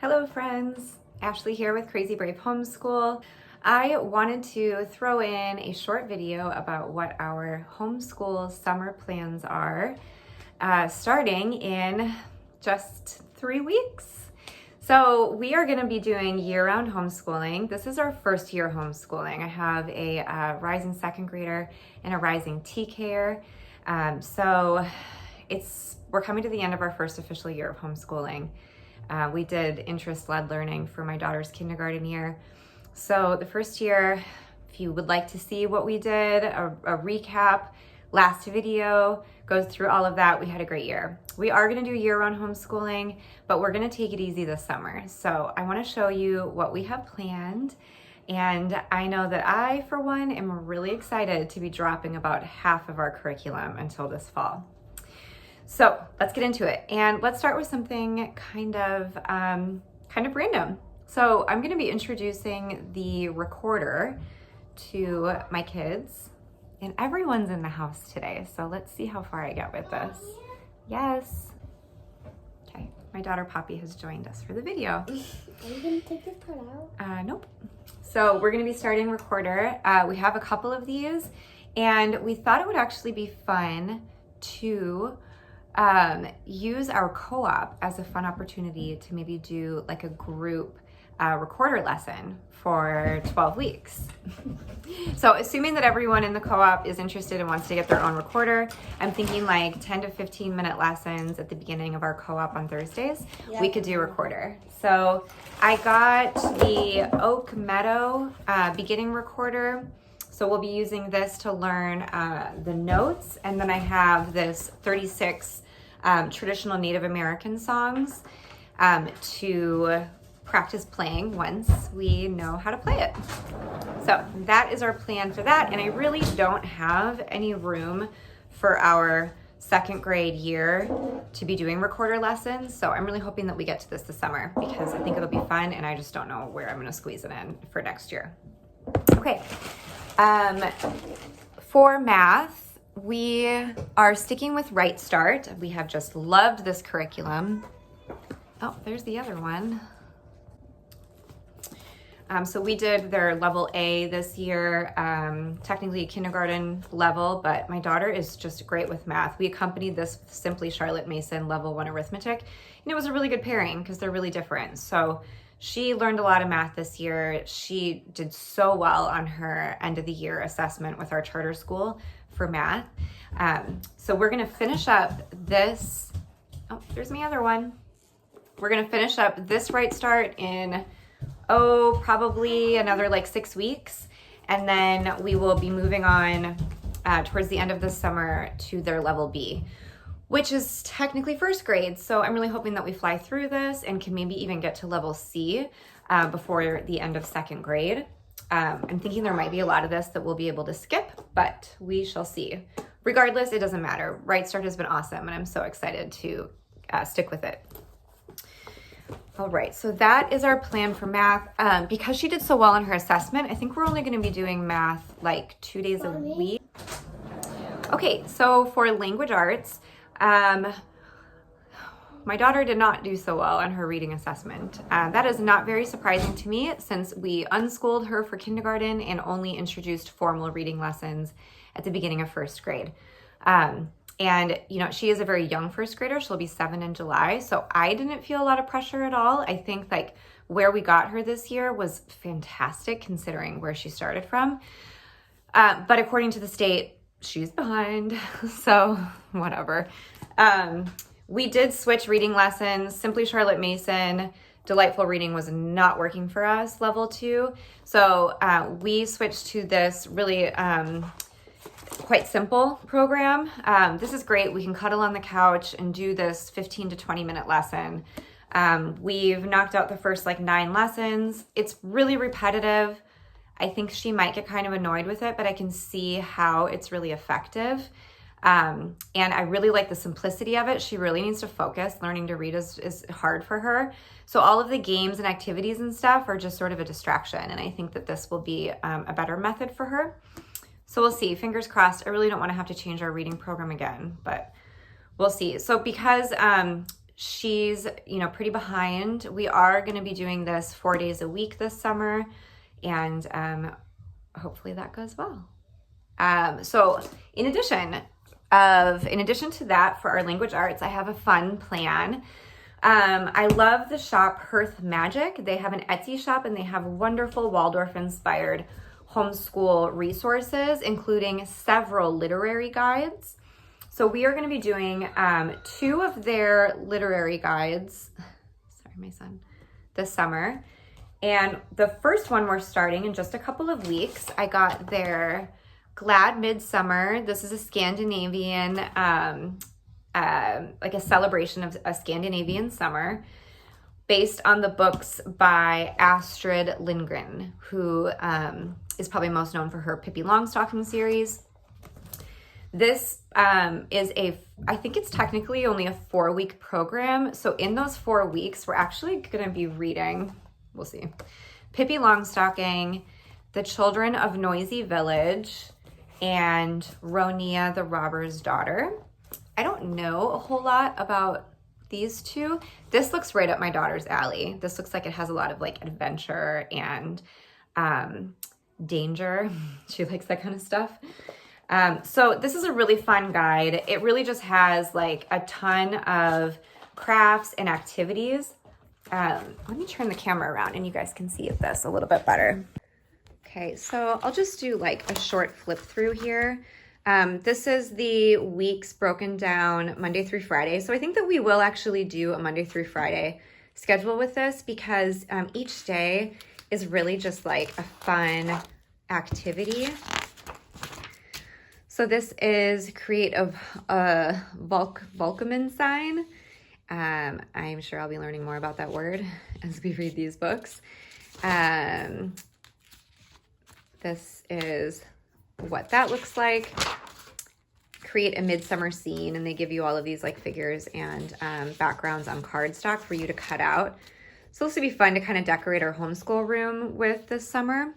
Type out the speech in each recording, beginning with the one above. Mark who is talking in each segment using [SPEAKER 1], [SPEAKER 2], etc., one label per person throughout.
[SPEAKER 1] Hello friends, Ashley here with Crazy Brave Homeschool. I wanted to throw in a short video about what our homeschool summer plans are starting in just 3 weeks. So we are going to be doing year-round homeschooling. This is our first year homeschooling. I have a rising second grader and a rising TKer. We're coming to the end of our first official year of homeschooling. We did interest-led learning for my daughter's kindergarten year. So the first year, if you would like to see what we did, a recap, last video goes through all of that. We had a great year. We are going to do year-round homeschooling, but we're going to take it easy this summer. So I want to show you what we have planned. And I know that I, for one, am really excited to be dropping about half of our curriculum until this fall. So let's get into it, and let's start with something kind of random. So I'm going to be introducing the recorder to my kids, and everyone's in the house today. So let's see how far I get with this. Yes. Okay, my daughter Poppy has joined us for the video.
[SPEAKER 2] Are you going to take this part out?
[SPEAKER 1] Nope. So we're going to be starting recorder. We have a couple of these, and we thought it would actually be fun to use our co-op as a fun opportunity to maybe do like a group recorder lesson for 12 weeks. So assuming that everyone in the co-op is interested and wants to get their own recorder, I'm thinking like 10 to 15 minute lessons at the beginning of our co-op on Thursdays. Yep. We could do recorder. So I got the Oak Meadow beginning recorder. So we'll be using this to learn the notes, and then I have this 36 traditional Native American songs to practice playing once we know how to play it. So that is our plan for that, and I really don't have any room for our second grade year to be doing recorder lessons, so I'm really hoping that we get to this summer because I think it'll be fun, and I just don't know where I'm going to squeeze it in for next year. Okay. For math, we are sticking with RightStart. We have just loved this curriculum. Oh, there's the other one. So we did their level A this year, technically kindergarten level, but my daughter is just great with math. We accompanied this with Simply Charlotte Mason level 1 arithmetic, and it was a really good pairing because they're really different. So she learned a lot of math this year. She did so well on her end of the year assessment with our charter school for math. So we're gonna finish up this, oh, there's my other one. We're gonna finish up this RightStart in, probably another like 6 weeks. And then we will be moving on towards the end of the summer to their level B, which is technically first grade. So I'm really hoping that we fly through this and can maybe even get to level C before the end of second grade. I'm thinking there might be a lot of this that we'll be able to skip, but we shall see. Regardless, it doesn't matter. RightStart has been awesome, and I'm so excited to stick with it. All right, so that is our plan for math. Because she did so well on her assessment, I think we're only going to be doing math like 2 days a week. Okay, so for language arts, my daughter did not do so well on her reading assessment. That is not very surprising to me since we unschooled her for kindergarten and only introduced formal reading lessons at the beginning of first grade. And you know, she is a very young first grader. She'll be 7 in July. So I didn't feel a lot of pressure at all. I think like where we got her this year was fantastic considering where she started from. But according to the state, she's behind. So whatever. We did switch reading lessons. Simply Charlotte Mason, Delightful Reading was not working for us, level 2. So we switched to this really quite simple program. This is great. We can cuddle on the couch and do this 15 to 20 minute lesson. We've knocked out the first like 9 lessons. It's really repetitive. I think she might get kind of annoyed with it, but I can see how it's really effective. And I really like the simplicity of it. She really needs to focus. Learning to read is hard for her. So all of the games and activities and stuff are just sort of a distraction. And I think that this will be a better method for her. So we'll see, fingers crossed. I really don't want to have to change our reading program again, but we'll see. So because she's, pretty behind. We are going to be doing this 4 days a week this summer, and hopefully that goes well. So in addition to that, for our language arts, I have a fun plan. I love the shop HearthMagic. They have an Etsy shop, and they have wonderful Waldorf-inspired homeschool resources, including several literary guides. So we are going to be doing 2 of their literary guides, sorry, my son, this summer. And the first one we're starting in just a couple of weeks. I got their Glad Midsummer. This is a Scandinavian, like a celebration of a Scandinavian summer, based on the books by Astrid Lindgren, who is probably most known for her Pippi Longstocking series. This is I think it's technically only a 4-week program. So in those 4 weeks, we're actually going to be reading, we'll see, Pippi Longstocking, The Children of Noisy Village, and Ronia the Robber's Daughter. I don't know a whole lot about these 2. This looks right up my daughter's alley. This looks like it has a lot of like adventure and danger. She likes that kind of stuff. So this is a really fun guide. It really just has like a ton of crafts and activities. Let me turn the camera around and you guys can see this a little bit better. Okay, so I'll just do like a short flip through here. This is the weeks broken down Monday through Friday. So I think that we will actually do a Monday through Friday schedule with this, because each day is really just like a fun activity. So this is create a Volkman sign. I'm sure I'll be learning more about that word as we read these books. This is what that looks like. Create a midsummer scene, and they give you all of these like figures and backgrounds on cardstock for you to cut out. So this would be fun to kind of decorate our homeschool room with this summer.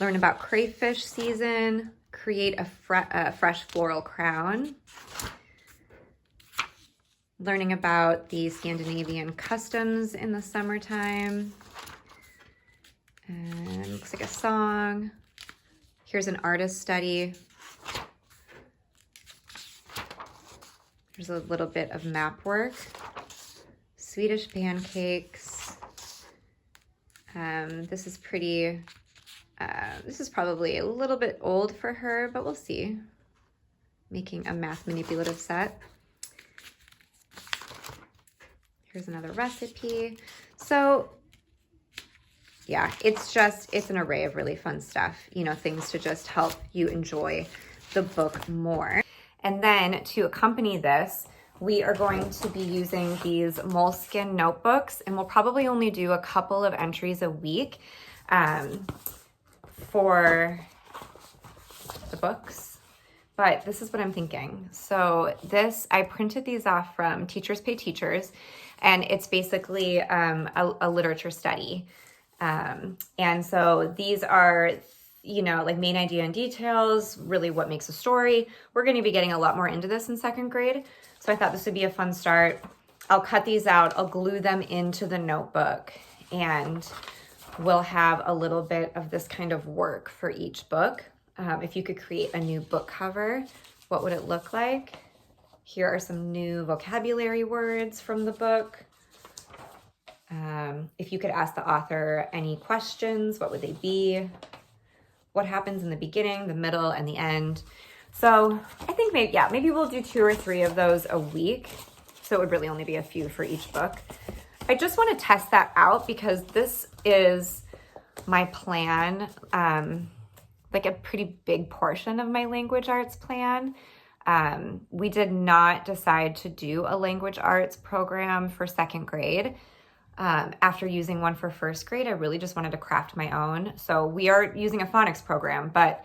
[SPEAKER 1] Learn about crayfish season. Create a fresh floral crown. Learning about the Scandinavian customs in the summertime. And looks like a song. Here's an artist study. There's a little bit of map work. Swedish pancakes. This is pretty... this is probably a little bit old for her, but we'll see. Making a math manipulative set. Here's another recipe. So yeah, it's an array of really fun stuff, things to just help you enjoy the book more. And then to accompany this, we are going to be using these moleskin notebooks, and we'll probably only do a couple of entries a week. For the books, but this is what I'm thinking. So I printed these off from Teachers Pay Teachers, and it's basically a literature study. And so these are, like main idea and details, really what makes a story. We're going to be getting a lot more into this in 2nd grade. So I thought this would be a fun start. I'll cut these out, I'll glue them into the notebook, and we'll have a little bit of this kind of work for each book. If you could create a new book cover, what would it look like? Here are some new vocabulary words from the book. If you could ask the author any questions, what would they be? What happens in the beginning, the middle, and the end? So I think maybe we'll do 2 or 3 of those a week. So it would really only be a few for each book. I just want to test that out because this is my plan, like a pretty big portion of my language arts plan. We did not decide to do a language arts program for 2nd grade. After using one for 1st grade, I really just wanted to craft my own. So we are using a phonics program, but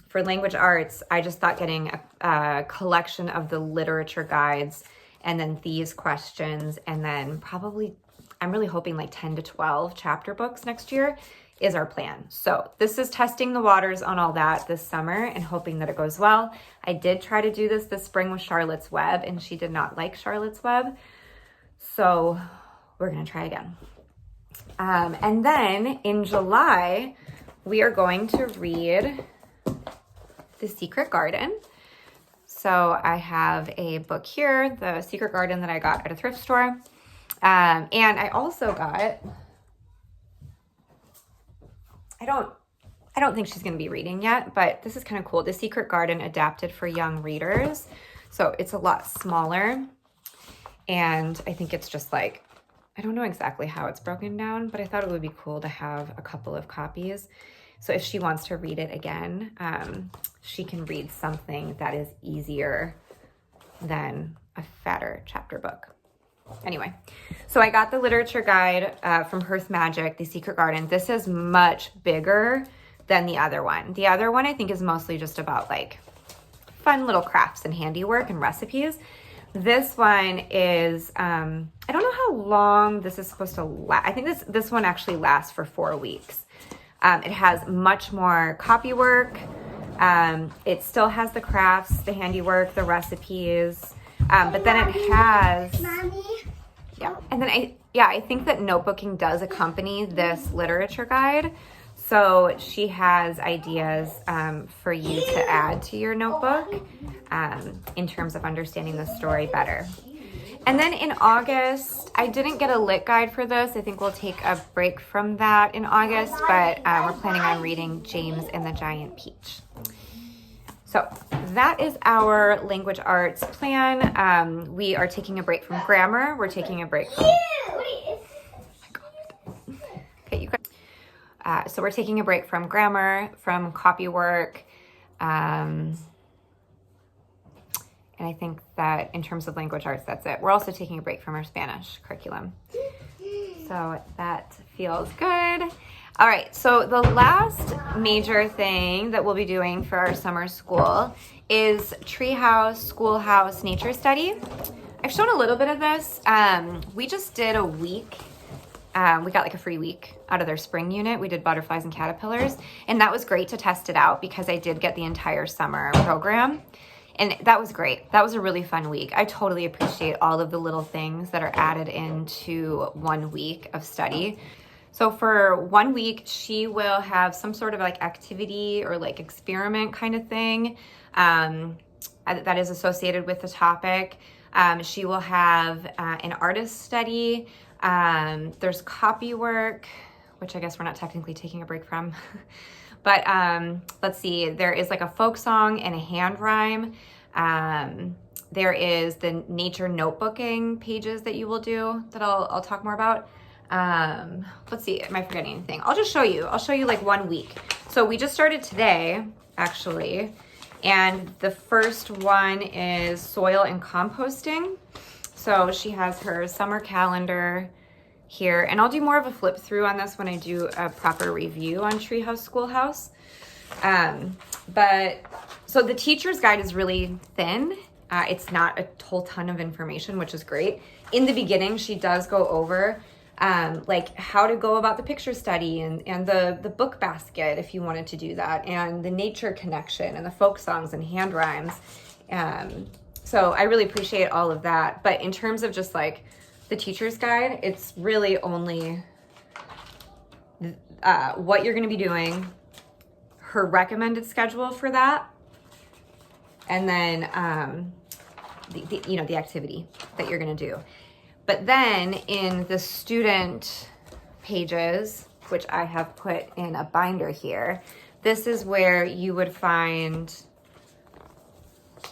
[SPEAKER 1] for language arts, I just thought getting a collection of the literature guides and then these questions, and then probably, I'm really hoping like 10 to 12 chapter books next year is our plan. So this is testing the waters on all that this summer and hoping that it goes well. I did try to do this spring with Charlotte's Web, and she did not like Charlotte's Web. So we're going to try again. And then in July, we are going to read The Secret Garden. So I have a book here, The Secret Garden, that I got at a thrift store. And I also got, I don't think she's going to be reading yet, but this is kind of cool. The Secret Garden adapted for young readers. So it's a lot smaller. And I think it's just like, I don't know exactly how it's broken down, but I thought it would be cool to have a couple of copies. So if she wants to read it again, she can read something that is easier than a fatter chapter book. Anyway, so I got the literature guide from HearthMagic, The Secret Garden. This is much bigger than the other one. The other one I think is mostly just about like fun little crafts and handiwork and recipes. This one is, I don't know how long this is supposed to last. I think this one actually lasts for 4 weeks. It has much more copy work. It still has the crafts, the handiwork, the recipes, but then it has, yeah. And then I think that notebooking does accompany this literature guide. So she has ideas for you to add to your notebook in terms of understanding the story better. And then in August, I didn't get a lit guide for this. I think we'll take a break from that in August, but we're planning on reading James and the Giant Peach. So that is our language arts plan. We are taking a break from grammar. We're taking a break from... Okay, you guys. So we're taking a break from grammar, from copy work, and I think that in terms of language arts, that's it. We're also taking a break from our Spanish curriculum. So that feels good. All right, so the last major thing that we'll be doing for our summer school is Treehouse, Schoolhouse, Nature Study. I've shown a little bit of this. We just did a week. We got like a free week out of their spring unit. We did butterflies and caterpillars, and that was great to test it out because I did get the entire summer program, and that was great. That was a really fun week. I totally appreciate all of the little things that are added into 1 week of study. So for 1 week, she will have some sort of like activity or like experiment kind of thing that is associated with the topic. She will have an artist study. There's copy work, which I guess we're not technically taking a break from. But let's see, there is like a folk song and a hand rhyme. There is the nature notebooking pages that you will do that I'll talk more about. Let's see, am I forgetting anything? I'll just show you. I'll show you like 1 week. So we just started today, actually. And the first one is soil and composting. So she has her summer calendar here, and I'll do more of a flip through on this when I do a proper review on Treehouse, Schoolhouse. But so the teacher's guide is really thin. It's not a whole ton of information, which is great. In the beginning, she does go over like how to go about the picture study and the book basket if you wanted to do that, and the nature connection and the folk songs and hand rhymes. So I really appreciate all of that. But in terms of just like the teacher's guide, it's really only what you're going to be doing, her recommended schedule for that, and then the activity that you're going to do. But then in the student pages, which I have put in a binder here, this is where you would find,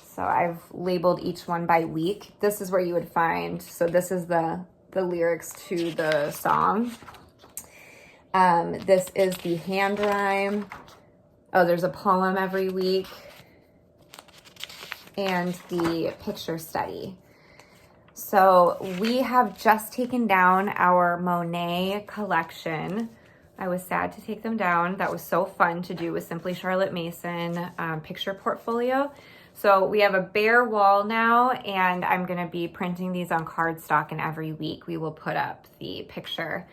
[SPEAKER 1] so I've labeled each one by week. This is where you would find, so this is the lyrics to the song. This is the hand rhyme. Oh, there's a poem every week. And the picture study. So we have just taken down our Monet collection. I was sad to take them down. That was so fun to do with Simply Charlotte Mason picture portfolio. So we have a bare wall now, and I'm gonna be printing these on cardstock, and every week we will put up the picture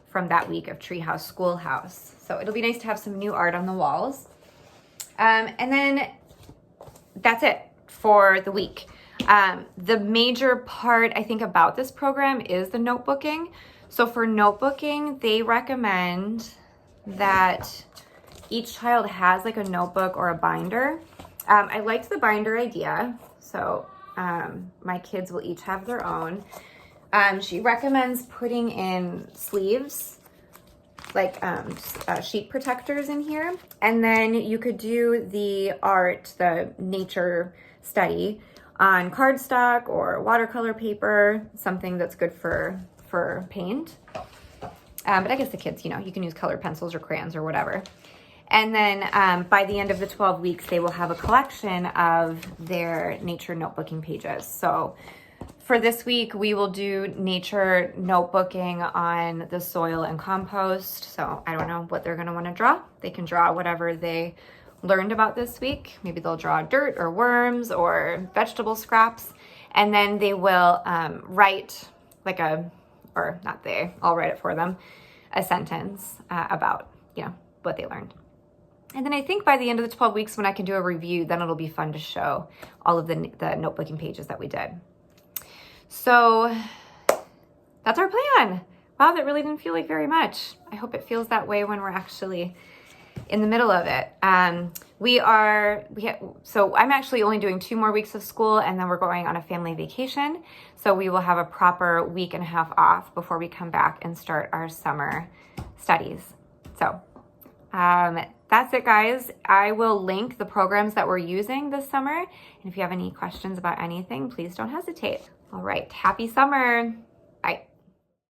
[SPEAKER 1] from that week of Treehouse, Schoolhouse. So it'll be nice to have some new art on the walls. And then that's it for the week. The major part, I think, about this program is the notebooking. So for notebooking, they recommend that each child has like a notebook or a binder. I liked the binder idea. So my kids will each have their own. She recommends putting in sleeves, like sheet protectors in here. And then you could do the art, the nature study on cardstock or watercolor paper, something that's good for paint. But I guess the kids, you can use colored pencils or crayons or whatever. And then by the end of the 12 weeks, they will have a collection of their nature notebooking pages. So for this week, we will do nature notebooking on the soil and compost. So I don't know what they're gonna wanna draw. They can draw whatever they learned about this week. Maybe they'll draw dirt or worms or vegetable scraps. And then they will write I'll write it for them, a sentence about, what they learned. And then I think by the end of the 12 weeks when I can do a review, then it'll be fun to show all of the notebooking pages that we did. So that's our plan. Wow, that really didn't feel like very much. I hope it feels that way when we're actually in the middle of it. So I'm actually only doing 2 more weeks of school, and then we're going on a family vacation. So we will have a proper week and a half off before we come back and start our summer studies. So that's it, guys. I will link the programs that we're using this summer. And if you have any questions about anything, please don't hesitate. All right, happy summer.